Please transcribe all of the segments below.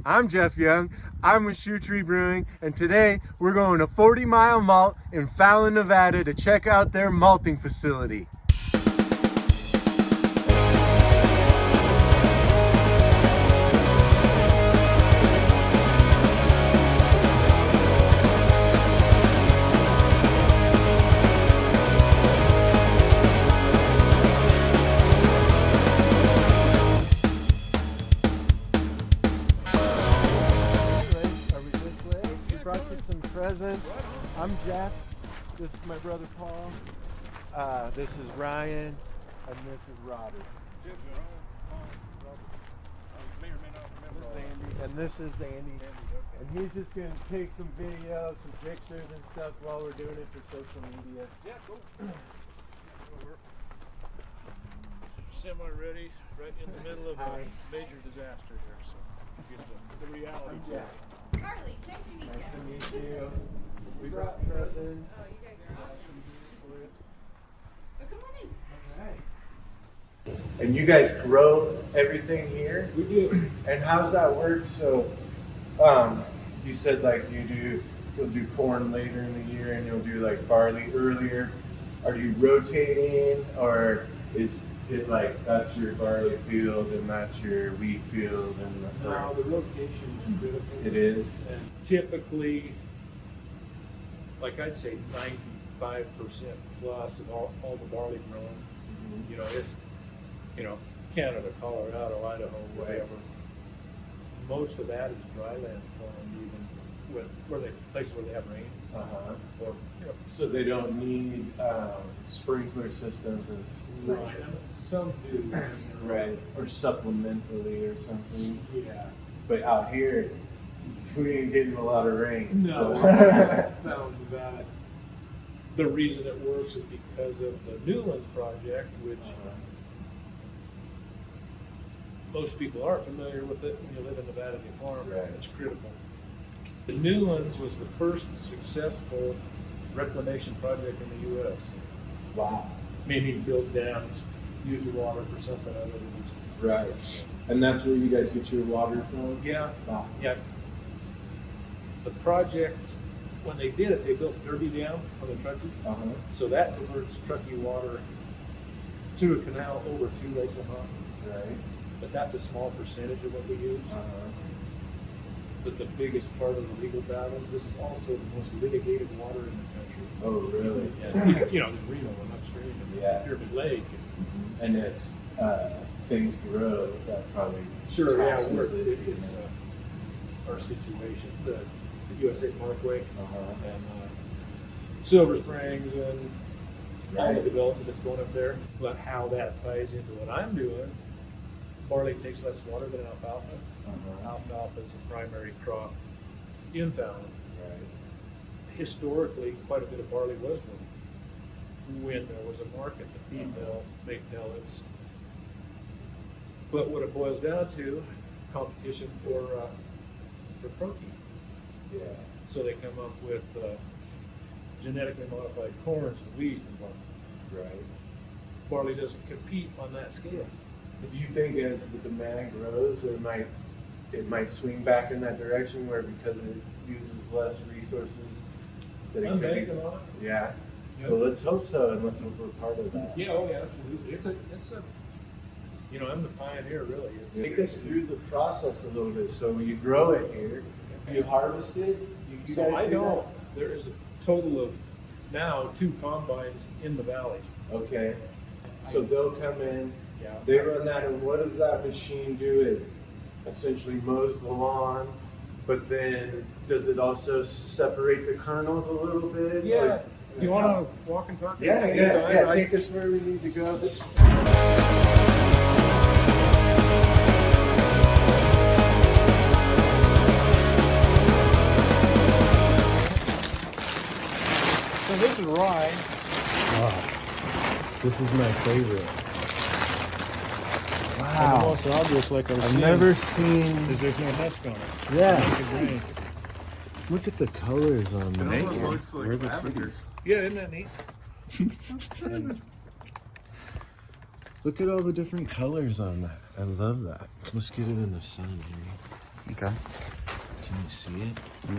I'm Jeff Young. I'm with Shoe Tree Brewing, and today we're going to 40 Mile Malt in Fallon, Nevada to check out their malting facility. Presents. I'm Jeff. This is my brother Paul. This is Ryan, and this is Robert. And this is Andy. And he's just going to take some videos, some pictures and stuff while we're doing it for social media. Yeah, cool. Semi-ready, right in the middle of a major disaster here, so get the reality check. Carly, nice to meet you. Nice to meet you. We brought presents. Oh, you guys are awesome. Oh, come on in. Alright. And you guys grow everything here? We do. And how's that work? So, you said like you'll do corn later in the year and you'll do like barley earlier. Are you rotating, or is it like that's your barley field and that's your wheat field? And No, the rotation is critical. It is. And typically, like I'd say 95% plus of all the barley grown. Mm-hmm. It's, Canada, Colorado, Idaho, whatever. Most of that is dry land farm, even places where they have rain. Or, So they don't need sprinkler systems and right. Some do. Right. Or supplementally or something. Yeah. But out here, we ain't getting a lot of rain. No, So. I found that the reason it works is because of the Newlands project, which most people are familiar with it when you live in Nevada and you farm. Right. It's critical. The Newlands was the first successful reclamation project in the U.S. Wow. Meaning build dams, use the water for something other than just. Right. And that's where you guys get your water from? Yeah. Wow. Yeah. The project, when they did it, they built Derby Dam on the Truckee. So that diverts Truckee water through a canal over to Lake Lamont. Right. But that's a small percentage of what we use. But the biggest part of the legal battles, this is also the most litigated water in the country. Oh, really? And, there's Reno and upstream and Yeah. Pyramid Lake. And as things grow, that probably Sure, yeah, taxes it's our situation. The USA Parkway and Silver Springs and all the development that's going up there. But how that ties into what I'm doing, barley takes less water than alfalfa. Alfalfa is the primary crop in Fallon. Right. Historically, quite a bit of barley was grown when there was a market to feed mill, make pellets. But what it boils down to, competition for protein. Yeah. So they come up with genetically modified corns and wheats and barley. Right. Barley doesn't compete on that scale. Do you think as the demand grows, it might swing back in that direction, where because it uses less resources that it I'm can banking on it. Yeah. Yep. Well, let's hope so, and let's hope we're part of that. Yeah, oh yeah, absolutely. It's a I'm the pioneer, really. Take us through the process a little bit. So you grow it here, you harvest it. You So guys I do know there is a total of now 2 combines in the valley. that? Okay. So they'll come in. Yeah. They run that, and what does that machine do? It essentially mows the lawn, but then does it also separate the kernels a little bit? Yeah. Or- You want to walk and talk? Yeah. Take us where we need to go. So this is rye. This is my favorite. And the most obvious, like I've never seen. is there's no husk on it. Yeah. It's a grain. Look at the colors on It that. almost looks like Where the lavender. Yeah, isn't that neat? Look at all the different colors on that. I love that. Let's get it in the sun, maybe. Okay. Can you see it? You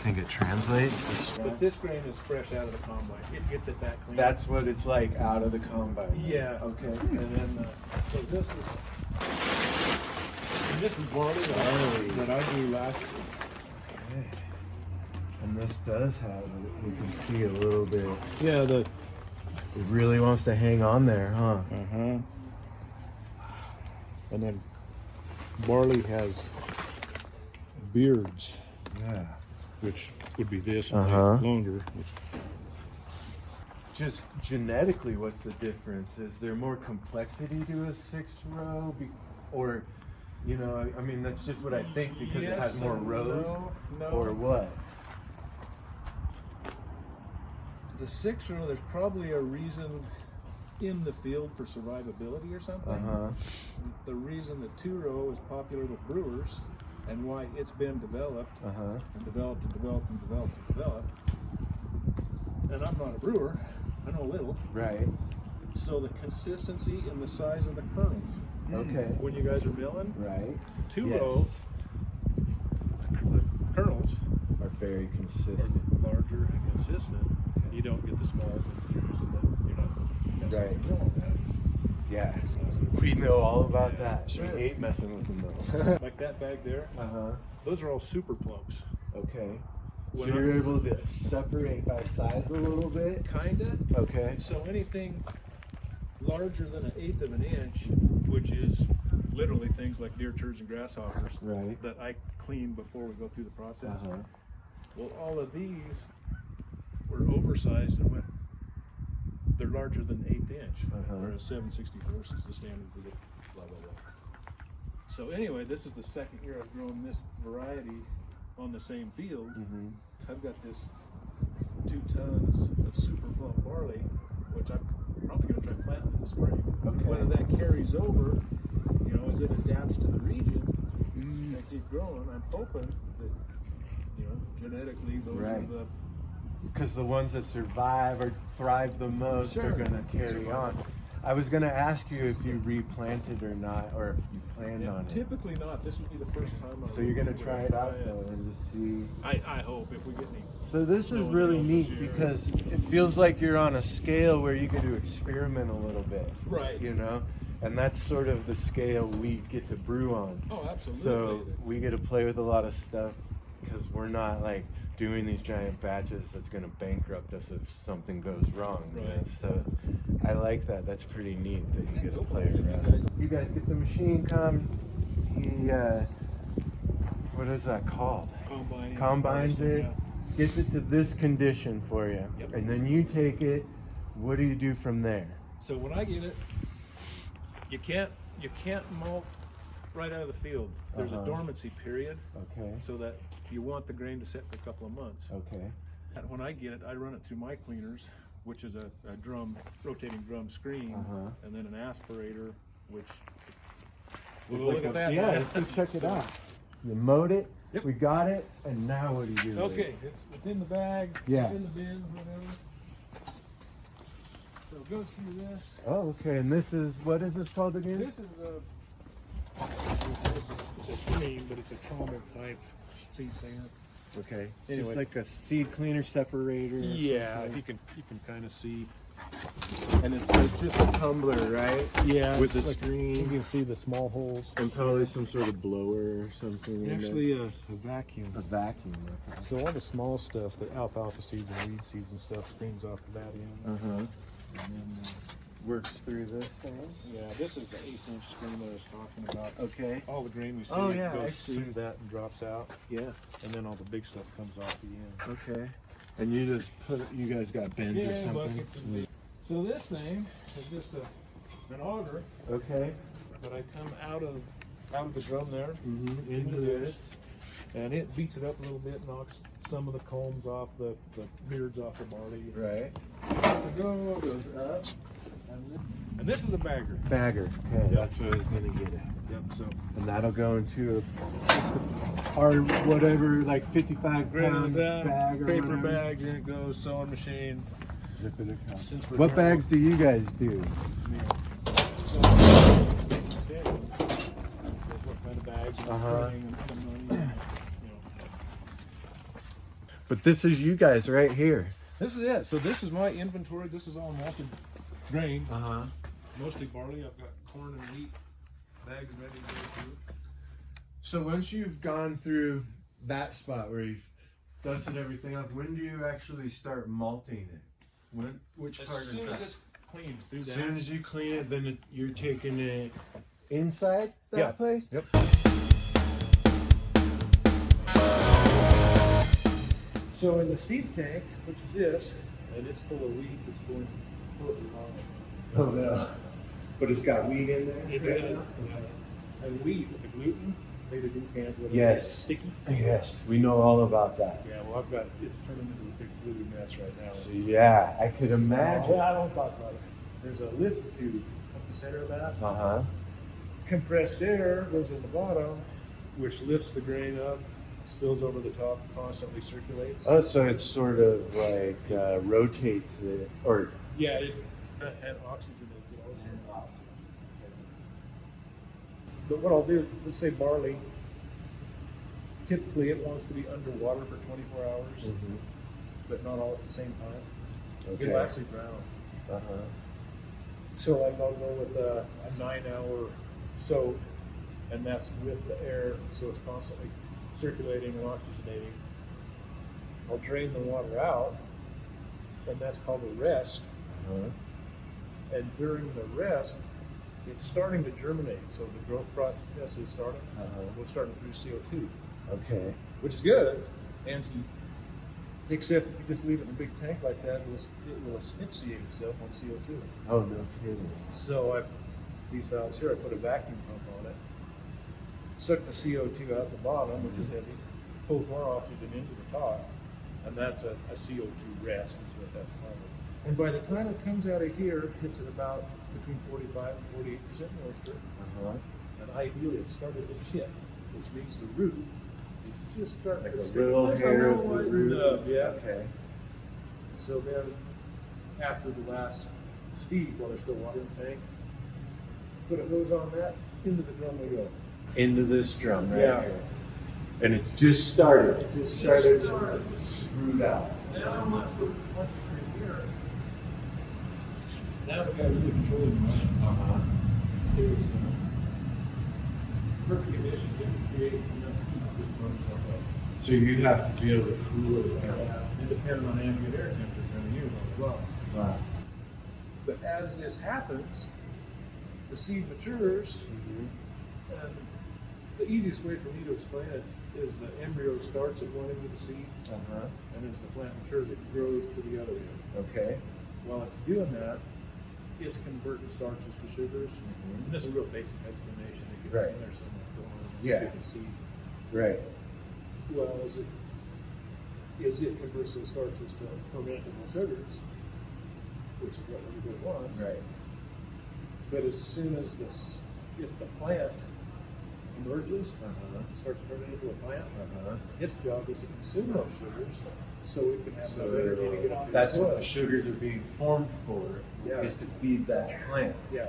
think it translates? But this grain is fresh out of the combine. It gets it that clean. That's what it's like out of the combine. yeah. Okay. And then so this is barley that I grew last year. Okay. And this does have, we can see a little bit. Yeah, It really wants to hang on there, huh? and then barley has beards, Yeah. which would be this and longer. Just genetically, what's the difference? Is there more complexity to a 6-row? Or, you know, I mean, that's just what I think because it has more rows? No. Or what? The 6-row, there's probably a reason in the field for survivability or something. The reason the 2-row is popular with brewers and why it's been developed and developed and developed and developed and developed. And I'm not a brewer, I know a little. Right. So the consistency and the size of the kernels. Okay. When you guys are milling, Right. 2-row, Yes. the kernels Are very are consistent. larger and consistent. You don't get the smalls and tears and you're not necessarily Right. milling that. Yeah. We know all about that. Sure. We hate messing with them though. Like that bag there, those are all super plumps. Okay. So When you're able to separate by size a little bit? Kinda. Okay. So anything larger than 1/8 of an inch, which is literally things like deer turds and grasshoppers, Right. that I clean before we go through the process. Well, all of these were oversized and went. They're larger than 1/8 inch, whereas 7/64 is the standard for the blah blah blah. So anyway, this is the second year I've grown this variety on the same field. I've got this 2 tons of super plump barley, which I'm probably going to try planting in the spring. Okay. Whether that carries over, you know, as it adapts to the region and keep growing, I'm hoping that, you know, genetically those are Right. the. Because the ones that survive or thrive the most are Sure. going to carry on. I was going to ask you if you replanted or not, or if you planned on it. Typically not. This would be the first time. So you're going to try it out though and just see. I hope if we get any. So this is No, really no, neat this year. because it feels like you're on a scale where you get to experiment a little bit. Right. You know? And that's sort of the scale we get to brew on. Oh, absolutely. So we get to play with a lot of stuff because we're not like doing these giant batches that's going to bankrupt us if something goes wrong. You know? Right. So I like that. That's pretty neat that you get to play around. You guys get the machine come. He, what is that called? Combines it, gets it to this condition for you, Yep. and then you take it. What do you do from there? So when I get it, you can't malt right out of the field. There's a dormancy period, Okay. so that you want the grain to sit for a couple of months. Okay. And when I get it, I run it through my cleaners, which is a rotating drum screen, and then an aspirator, which. We'll look at that. Yeah, let's go check it out. You mowed it. Yep. We got it, and now what do you do? with Okay, it? it's in the bag. Yeah. It's in the bins, whatever. So it goes through this. Oh, okay. And this is what is this called again? This is it's a screen, but it's a common type seed sand. Okay. Anyway. Just like a seed cleaner separator. or Yeah, something. you can kind of see. And it's like just a tumbler, right? Yeah, With a you screen can see the small holes. and probably some sort of blower or something. in there. Actually, a vacuum. a vacuum. Okay. So all the small stuff, the alfalfa seeds and weed seeds and stuff, screens off the that end. And then works through this thing. Yeah, this is the 1/8 screen that I was talking about. Okay. All the grain we see Oh, yeah, I goes see. through that and drops out, Yeah. and then all the big stuff comes off the end. Okay. And you just put you guys got bins or something. buckets and big. So this thing is just an auger Okay. that I come out of the drum there, Into this. and it beats it up a little bit, knocks some of the combs off, the beards off the barley. Right. The go goes up, and this is a bagger. Bagger. Okay. That's what I was gonna get at. Yep. So And that'll go into our whatever, like 55-pound bag or paper whatever. bag, and it goes sewing machine. Zip it across. Since we're What trying- bags do you guys do? What kind of bags and Uh-huh. printing and money. But this is you guys right here. This is it. So this is my inventory. This is all malted grain. Uh-huh. Mostly barley. I've got corn and wheat bags ready to go through. So once you've gone through that spot where you've dusted everything off, when do you actually start malting it? Which As part soon of as that? it's cleaned through As that. soon as you clean it, then you're taking it inside that Yeah. place? Yep. So in the steep tank, which is this, and it's full of wheat that's going totally wrong. Oh no. But it's got wheat in there? It is. And wheat with the gluten, made of gluten cans with Yes. it's sticky. Yes, we know all about that. Yeah, well, it's turning into a big glue mess right now. So, yeah, I could imagine. I don't talk about it. There's a lift tube up the center of that. Uh-huh. Compressed air goes in the bottom, which lifts the grain up, spills over the top, constantly circulates. Oh, so it's sort of like rotates it, or Yeah, it and oxygenates it also. But what I'll do, let's say barley, typically it wants to be underwater for 24 hours, but not all at the same time. Okay. It'll actually drown. Uh-huh. So like I'll go with a 9-hour soak, and that's with the air, so it's constantly circulating and oxygenating. I'll drain the water out, and that's called a rest. Uh-huh. And during the rest, it's starting to germinate, so the growth process is starting. We're starting to produce CO2, Okay. which is good, and heat. Except if you just leave it in a big tank like that, it will asphyxiate itself on CO2. Oh, no kidding. So these valves here, I put a vacuum pump on it, suck the CO2 out the bottom, which is heavy, pulls more oxygen into the top, and that's a CO2 rest, is what that's called. And by the time it comes out of here, it's at about between 45 and 48% moisture. Uh-huh. And ideally, it's started to chip, which means the root is just starting Like to a stick little just hair a of the little root. enough, yeah. Okay. So then, after the last steep, while there's still water in the tank, put a hose on that, into the drum we go. Into this drum right Yeah. here. And it's just started. It just started. started. Screwed out. Now once we're through here, now we got to really control it. Uh-huh. There's perfect conditions that can create enough heat to just burn itself up. So you have to be able to cool it down. And depending on ambient air temperature, you're going to use as well. Wow. But as this happens, the seed matures, and the easiest way for me to explain it is the embryo starts at one end of the seed, Uh-huh. and as the plant matures, it grows to the other end. Okay. While it's doing that, it's converting starches to sugars. Mhm. And that's a real basic explanation. Right. And there's so much going on in Yeah. skipping seed. Right. Well, as it converts those starches to fermentable sugars, which is what everybody wants. Right. But as soon as if the plant emerges, Uh-huh. it starts turning into a plant, Uh-huh. its job is to consume those sugars so it can have So enough energy to get up to that's the what soil. the sugars are being formed for, Yeah. is to feed that plant. Yeah.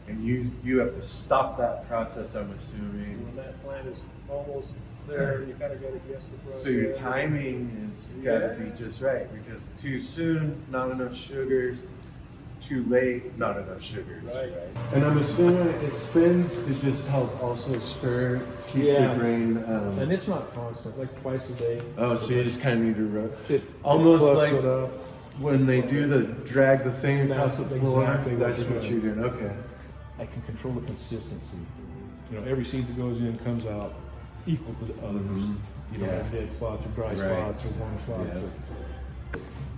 And you have to stop that process, I'm assuming. When that plant is almost there, you kind of got to guess the process. So your timing is gotta be Yes. just right, because too soon, not enough sugars. Too late, not enough sugars. Right. And I'm assuming it spins to just help also stir, keep Yeah. the grain. And it's not constant, like twice a day. Oh, so you just kind of need to It almost fluffs like it up. when they do the drag the thing across the That's floor. exactly what That's you're what doing. you're doing. Okay. I can control the consistency. You know, every seed that goes in comes out equal to the others. You don't Yeah. have dead spots or dry Right. spots or warm spots. Yeah. Or,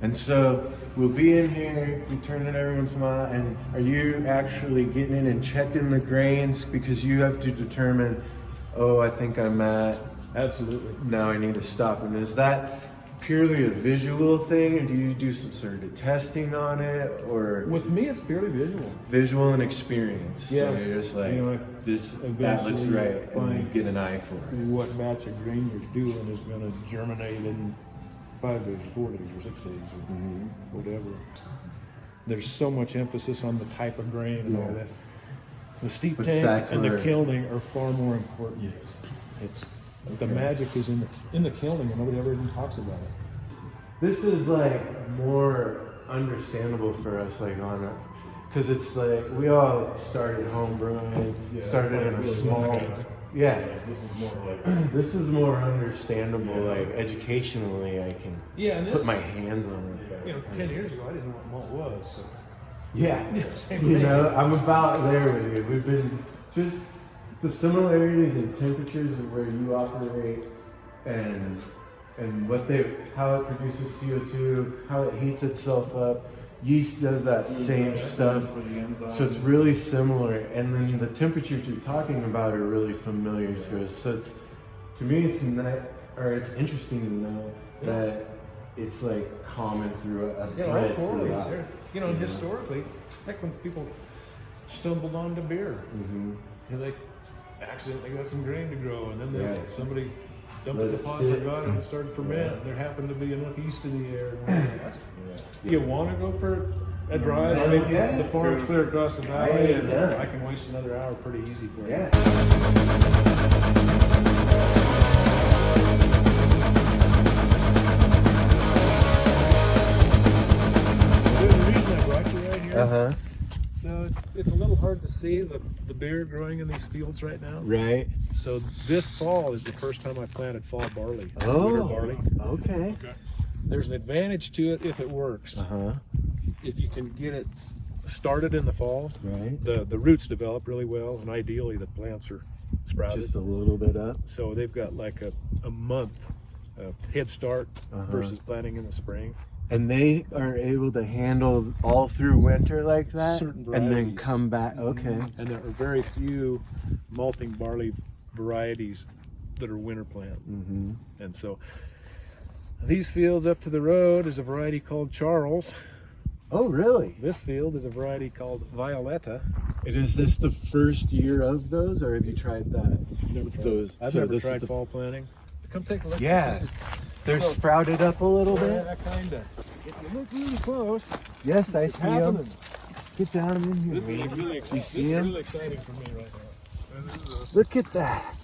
And so we'll be in here, we turn it every once in a while, and are you actually getting in and checking the grains? Because you have to determine, oh, I think I'm at, absolutely. now I need to stop. And is that purely a visual thing, or do you do some sort of testing on it, or With me, it's purely visual. visual and experience? Yeah. So you're just like, You know, that looks eventually right, and you find- get an eye for it. What batch of grain you're doing is going to germinate in 5 days, or 4 days, or 6 days, or whatever. There's so much emphasis on the type of grain and all Yeah. that. The steep But tank that's and the where- kilning are far more important. It's the magic is in the kilning, and nobody ever even talks about it. This is like more understandable for us, like on it, because it's like we all started home brewing, started in a small. Yeah, This is more like. this is more understandable, like educationally. I can And put my hands on it. 10 years ago, I didn't know what malt was. So. Yeah, Same you thing. know, I'm about there with you. We've been just the similarities in temperatures of where you operate and how it produces CO2, how it heats itself up. Yeast does that same stuff, so it's really similar. And then the temperatures you're talking about are really familiar to us. So it's, to me, it's interesting to know that it's like common through a thread throughout. Historically, like when people stumbled onto beer, they accidentally got some grain to grow, and then somebody dumped Let the it pot, sit. forgot it, and started to ferment. There happened to be enough yeast in the air. You want to go for a drive? I mean, Yeah. the farm's clear across the valley, I ain't and done. I can waste another hour pretty easy for you. Yeah. The reason I brought you right here, So it's a little hard to see the beer growing in these fields right now. right. So this fall is the first time I planted fall barley. Winter Oh. barley. Okay. There's an advantage to it if it works. If you can get it started in the fall, Right. the roots develop really well, and ideally the plants are sprouted. Just a little bit up. So they've got like a month head start versus planting in the spring. And they are able to handle all through winter like that, Certain and then varieties. come back. Okay. And there are very few malting barley varieties that are winter plant. And so these fields up to the road is a variety called Charles. Oh, really? This field is a variety called Violetta. And is this the first year of those, or have you tried that? Never tried. Those. I've so never this is tried the- fall planting. Come take a look. Yeah. This is, They're So- sprouted up a little bit. yeah, kinda. If you look really close, Yes, I it's see them. happening. Get down in here. This is baby. really You exciting. see This is them? really exciting for me right now. Look at that.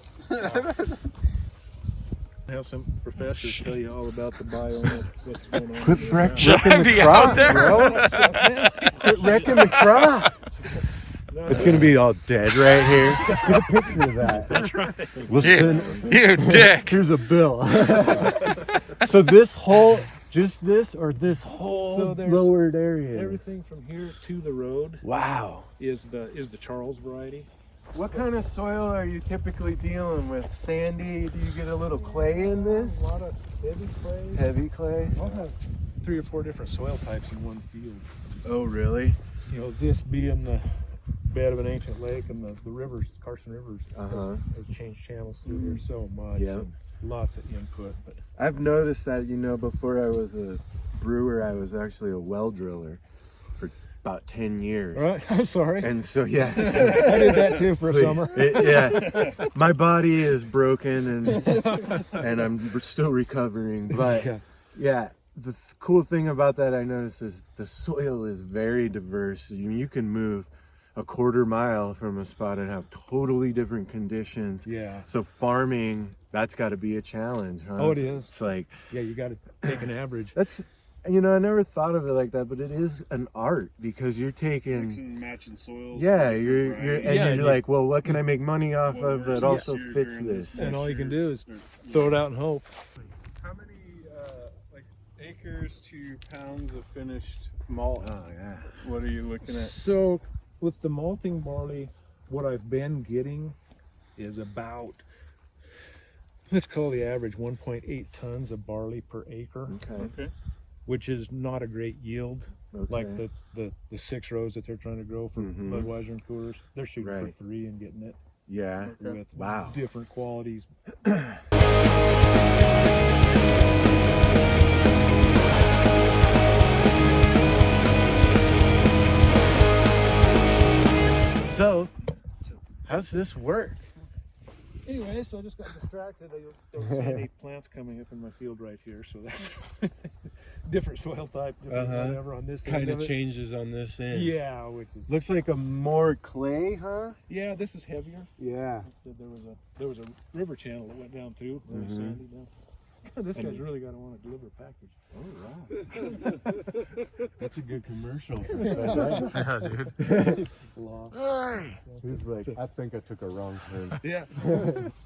Have some professors tell you all about the biome of what's going on. Quit in wrecking the ground. the crop, bro. Quit wrecking the crop. It's gonna be all dead right here. Get a picture of that. That's right. Listen, You dick. here's a bill. So this whole, just this, or this whole So there's lowered area? Everything from here to the road Wow. is the Charles variety. What kind of soil are you typically dealing with? Sandy? Do you get a little clay in this? A lot of heavy clay. Heavy clay? I'll have 3 or 4 different soil types in one field. Oh, really? You know, this being the bed of an ancient lake, and the rivers, Carson Rivers, has changed channels through here so much. Yeah. And lots of input. But I've noticed that, before I was a brewer, I was actually a well driller for about 10 years. all right, I'm sorry. And so, yeah. I did that too for a Please. summer. Yeah, my body is broken and I'm still recovering. But yeah, the cool thing about that I noticed is the soil is very diverse. You can move a quarter mile from a spot and have totally different conditions. Yeah. So farming, that's got to be a challenge. Huh? Oh, it is. It's like Yeah, you got to take an average. that's. I never thought of it like that, but it is an art because you're taking. Mixing and matching soils. Yeah, different you're varieties. Yeah, you're like, well, what can I make money off What of that works also this year fits during this? this And all you can year? do is throw it out and hope. How many acres to pounds of finished malt? Oh yeah. What are you looking at? So with the malting barley, what I've been getting is about, let's call the average 1.8 tons of barley per acre, Okay. Okay. which is not a great yield. Okay. Like the 6 rows that they're trying to grow for Budweiser and Coors, they're shooting Right. for 3 and getting it Yeah. with Wow. different qualities. So, how's this work? Anyway, so I just got distracted. I don't see any plants coming up in my field right here, so that's different soil type, different whatever on this end Kind of of it. changes on this end. Yeah, which is Looks like a more clay, huh? yeah. This is heavier. Yeah. So there was a river channel that went down through. There was sandy down. This guy's really got to want to deliver a package. Oh wow. That's a good commercial for FedEx. Yeah, dude. Hey, He's like, I think I took a wrong turn. Yeah.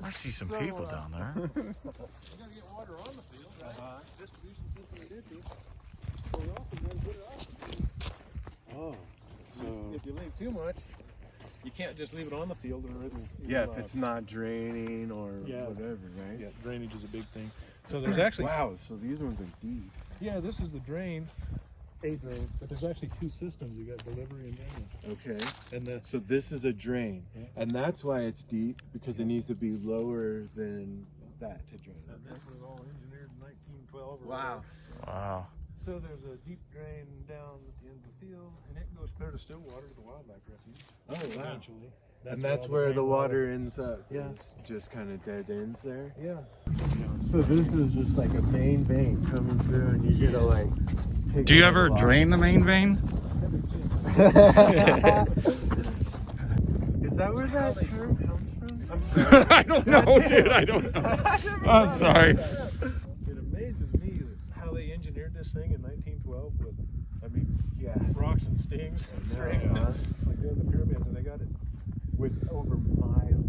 I see some people down there. We got to get water on the field, right? Distribution system in ditches. So we also got to put it up. Oh, so If you leave too much, you can't just leave it on the field or it'll yeah, if it's not draining or Yeah. whatever, right? yeah, drainage is a big thing. So there's actually Wow, so these ones are deep. yeah, this is the drain, a drain, but there's actually two systems. You got delivery and drainage. Okay. And the So this is a drain, Yeah. and that's why it's deep, because it needs to be lower than that to drain. and this was all engineered in 1912 or Wow. Wow. So there's a deep drain down at the end of the field, and it goes clear to Stillwater to the wildlife refuge. Oh wow. Eventually, And that's all where the rainwater- water ends up. Yeah. It's just kind of dead ends there. Yeah. So this is just like a main vein coming through, and you gotta like take. Do you a ever lot. drain the main vein? Is that where that term comes from? I'm sorry. I don't know, dude. I don't know. I'm sorry. It amazes me how they engineered this thing in 1912 with, I mean, Yeah. rocks and stings, string, Uh-huh. like doing the pyramids, and they got it. With over miles.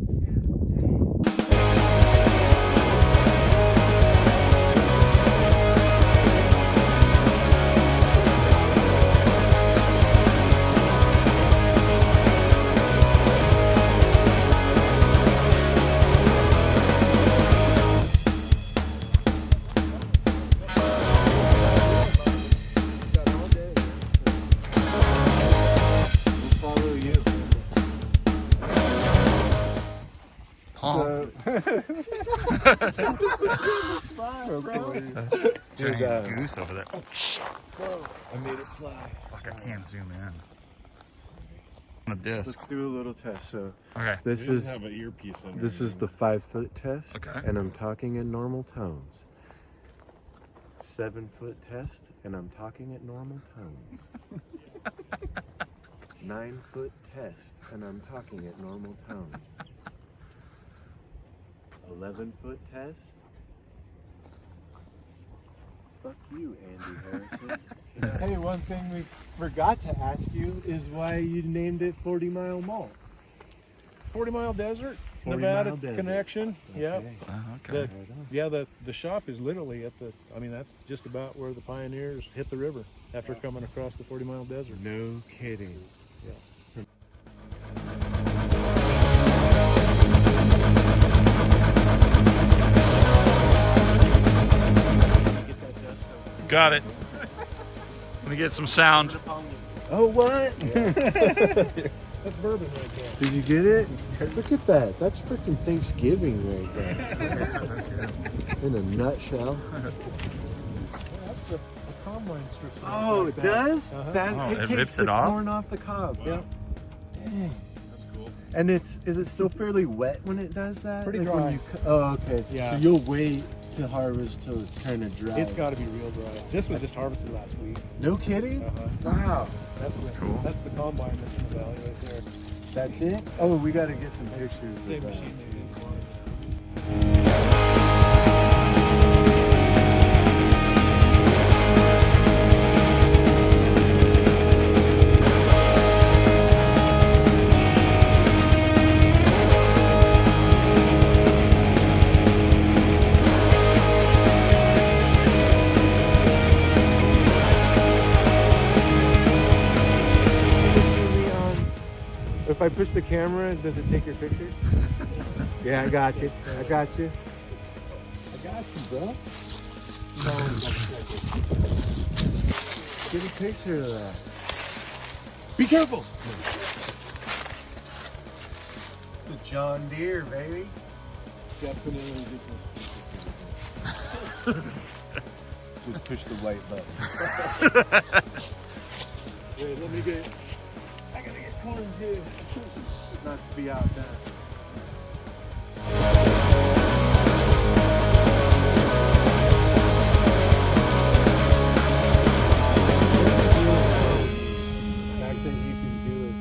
We'll follow you. Paul. Giant goose over there. I made it fly. Fuck, I can't zoom in. On a Let's disc. do a little test. So Okay. this is an earpiece on. this is the 5-foot test, Okay. and I'm talking in normal tones. 7-foot test, and I'm talking at normal tones. 9-foot test, and I'm talking at normal tones. 11-foot test. Fuck you, Andy Harrison. Hey, one thing we forgot to ask you is why you named it 40 Mile Malt. 40 Mile Desert, 40 Nevada Mile Desert. connection. Yeah. Okay. Okay. The shop is literally at the, I mean, that's just about where the pioneers hit the river after coming across the 40 Mile Desert. No kidding. Yeah. Got it. Let me get some sound. Oh, what? That's bourbon right there. Did you get it? Look at that. That's freaking Thanksgiving right there. In a nutshell. Yeah, that's the combine strips. Oh, like it that. does? Uh-huh. That, Oh, it it takes rips the it off? corn off the cob. Yeah. Dang. That's cool. And is it still fairly wet when it does that? Pretty when dry. you oh, okay. Yeah. So you'll wait to harvest till it's kind of dry. It's got to be real dry. This was just harvested last week. No kidding? Uh-huh. Wow. That's cool. That's the combine that's in the valley right there. That's it? Oh, we got to get some pictures Same of that. machine they did. If I push the camera, does it take your picture? Yeah, I got you. I got you. I got you, bro. Get a picture of that. Be careful. It's a John Deere, baby. Definitely Just push the white button. Wait, let me get. I gotta get corn too. Not to be outdone. The fact that you can do it,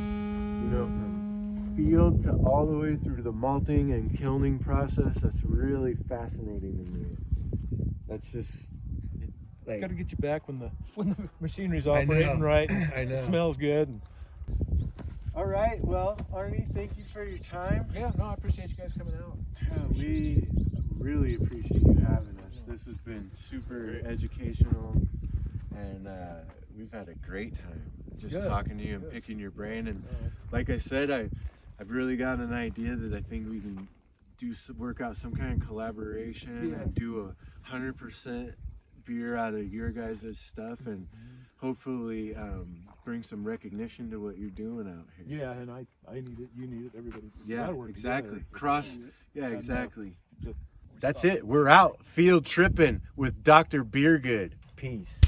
you know, from field to all the way through the malting and kilning process, that's really fascinating to me. That's just like, Got to get you back when the machinery's I know. operating right. I know. It smells good. And, all right. Well, Arnie, thank you for your time. yeah, no, I appreciate you guys coming out. We really appreciate you having us. This has been super educational, and we've had a great time just Good. talking to you and Good. picking your brain. And like I said, I've really got an idea that I think we can work out some kind of collaboration Yeah. and do 100% beer out of your guys' stuff, and hopefully bring some recognition to what you're doing out here. Yeah, and I need it. You need it. Everybody. Yeah, gotta work exactly. together. Yeah, exactly. Just- That's it. We're out. Field tripping with Dr. Beergood. Peace.